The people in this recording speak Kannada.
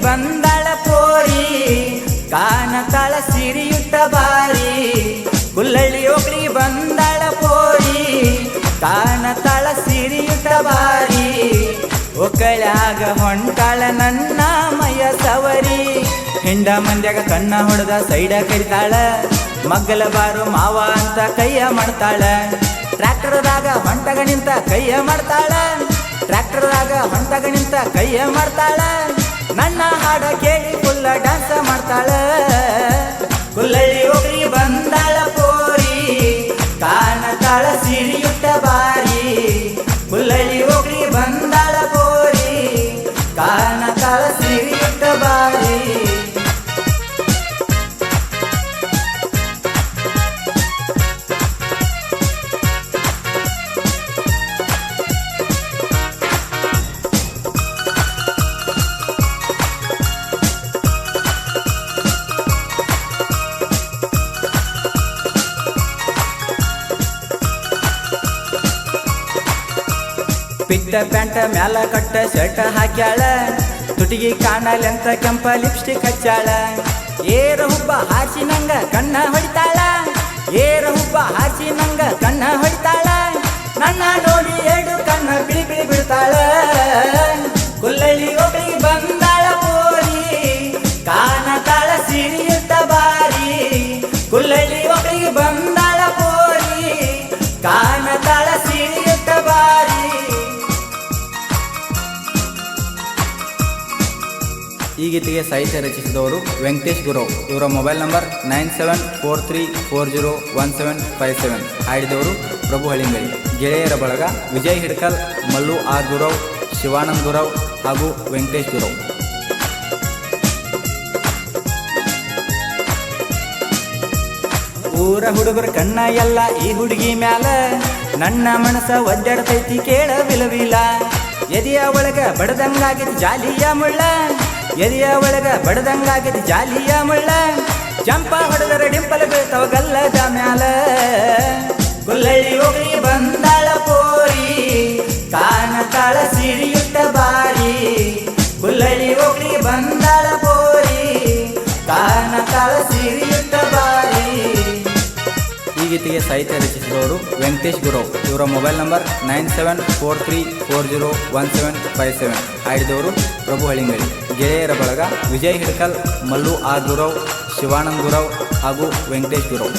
ಬಂದಾಳ ಪೋರಿ ಕಾಣತಾಳ ಸಿರಿಯುಟ್ಟ ಬಾರಿ ಕುಲ್ಲಳ್ಳಿ ಒಕ್ಳಿಗೆ ಬಂದಾಳ ಪೋರಿ ಕಾಣತಾಳ ಸಿರಿಯುಟ್ಟ ಬಾರಿ ಒಕ್ಕಳ್ಯಾಗ ಹೊಂಟಾಳ ನನ್ನ ಮಯ ಸವರಿ ಹಿಂಡ ಮಂದ್ಯಾಗ ಕಣ್ಣ ಹೊಡೆದ ಸೈಡ ಕರಿತಾಳ ಮಗ್ಗಲ ಬಾರು ಮಾವ ಅಂತ ಕೈಯ ಮಾಡ್ತಾಳ ಟ್ರ್ಯಾಕ್ಟರ್ದಾಗ ಹೊಂಟಗ ನಿಂತ ಕೈಯ ಮಾಡ್ತಾಳ ಟ್ರ್ಯಾಕ್ಟರ್ದಾಗ ಹೊಂಟಗ ನಿಂತ ಕೈಯ ಮಾಡ್ತಾಳ ನನ್ನ ಹಾಡ ಕೇಳಿ ಫುಲ್ಲ ಡ್ಯಾನ್ಸ್ ಮಾಡ್ತಾಳ ಕುಲ್ಲಳ್ಳಿ ಒಕ್ಳಿಗೆ ಬಂದಾಳ ಪೋರಿ ಕಾಣತಾಳ ಸಿರಿಯುಟ್ಟ ಬಾರಿ ಕುಲ್ಲಳ್ಳಿ ಒಕ್ಳಿಗೆ ಬಂದಾಳ ಪೋರಿ ಕಾಣತಾಳ ಸಿರಿಯುಟ್ಟ ಬಾರಿ ಪಿಟ್ಟ ಪ್ಯಾಂಟ ಮ್ಯಾಲ ಕಟ್ಟ ಶರ್ಟ್ ಹಾಕ್ಯಾಳ ತುಟಿಗೆ ಕಾಣಲೆಂತ ಕೆಂಪ ಲಿಪ್ಸ್ಟಿಕ್ ಹಚ್ಚಾಳ ಏರ ಹುಬ್ಬ ಹಾಸಿ ನಂಗ ಕಣ್ಣ ಹೊಡಿತಾಳ ಏರ ಹುಬ್ಬ ಹಾಸಿ ನಂಗ ಕಣ್ಣ ಹೊಡಿತಾಳ ನನ್ನ ನೋಡಿ ಎರಡು ಕಣ್ಣ ಬಿಳಿ ಬಿಳಿ ಬಿಡ್ತಾಳ ಕುಲ್ಲಳ್ಳಿ ಒಕ್ಳಿಗೆ ಬಂದಾಳ ಪೋರಿ ಕಾಣತಾಳ ಸಿರಿಯುಟ್ಟ ಬಾರಿ ಕುಲ್ಲಳ್ಳಿ ಒಕ್ಳಿಗೆ ಬಂದಾಳ ಪೋರಿ ಕಾಣತಾಳ ಸಿರಿಯುಟ್ಟ ಬಾರಿ. ಈ ಗೀತೆಗೆ ಸಾಹಿತ್ಯ ರಚಿಸಿದವರು ವೆಂಕಟೇಶ್ ಗುರವ್. ಇವರ ಮೊಬೈಲ್ ನಂಬರ್ 9743401757. ಹಾಡಿದವರು ಪ್ರಭು ಹಳಿಂಗಳಿ. ಗೆಳೆಯರ ಬಳಗ ವಿಜಯ್ ಹಿಡ್ಕಲ್, ಮಲ್ಲು ಆರ್ ಗುರವ್, ಶಿವಾನಂದ್ ಗುರವ್ ಹಾಗೂ ವೆಂಕಟೇಶ್ ಗುರವ್. ಊರ ಹುಡುಗರ ಕಣ್ಣ ಎಲ್ಲ ಈ ಹುಡುಗಿ ಮ್ಯಾಲ ನನ್ನ ಮನಸ ಒದ್ದಾಡ್ತೈತಿ ಕೇಳ ವಿಲವಿಲ ಎದೆಯ ಒಳಗ ಬಡದಂಗಾಗಿತ್ತು ಜಾಲಿಯ ಮುಳ್ಳ ಎದೆಯ ಒಳಗ ಬಡದಂಗಾಗಿತ್ತು ಜಾಲಿಯ ಮುಳ್ಳ ಚಂಪ ಹೊಡೆದರ ಡಿಂಪಲ್ ಬೀಳ್ತವ ಗಲ್ಲದ ಮ್ಯಾಲ ಕುಲ್ಲಳ್ಳಿ ಒಕ್ಳಿಗೆ ಬಂದಾಳ ಪೋರಿ ಕಾಣತಾಳ ಸಿರಿಯುಟ್ಟ ಬಾರಿ ಕುಲ್ಲಳ್ಳಿ ಒಕ್ಳಿಗೆ ಬಂದಾಳ ಪೋರಿ ಕಾಣತಾಳ ಸಿರಿಯುಟ್ಟ ಬಾರಿ. ಈ ಗೀತೆಗೆ ಸಾಹಿತ್ಯ ರಚಿಸಿದವರು ವೆಂಕಟೇಶ್ ಗುರವ್. ಇವರ ಮೊಬೈಲ್ ನಂಬರ್ 9743401757. ಹಾಡಿದವರು ಪ್ರಭು ಹಳಿಂಗಳಿ. ಗೆಳೆಯರ ಬಳಗ ವಿಜಯ್ ಹಿಡ್ಕಲ್, ಮಲ್ಲು ಆರ್ ಗುರವ್, ಶಿವಾನಂದ್ ಗುರವ್ ಹಾಗೂ ವೆಂಕಟೇಶ್ ಗುರವ್.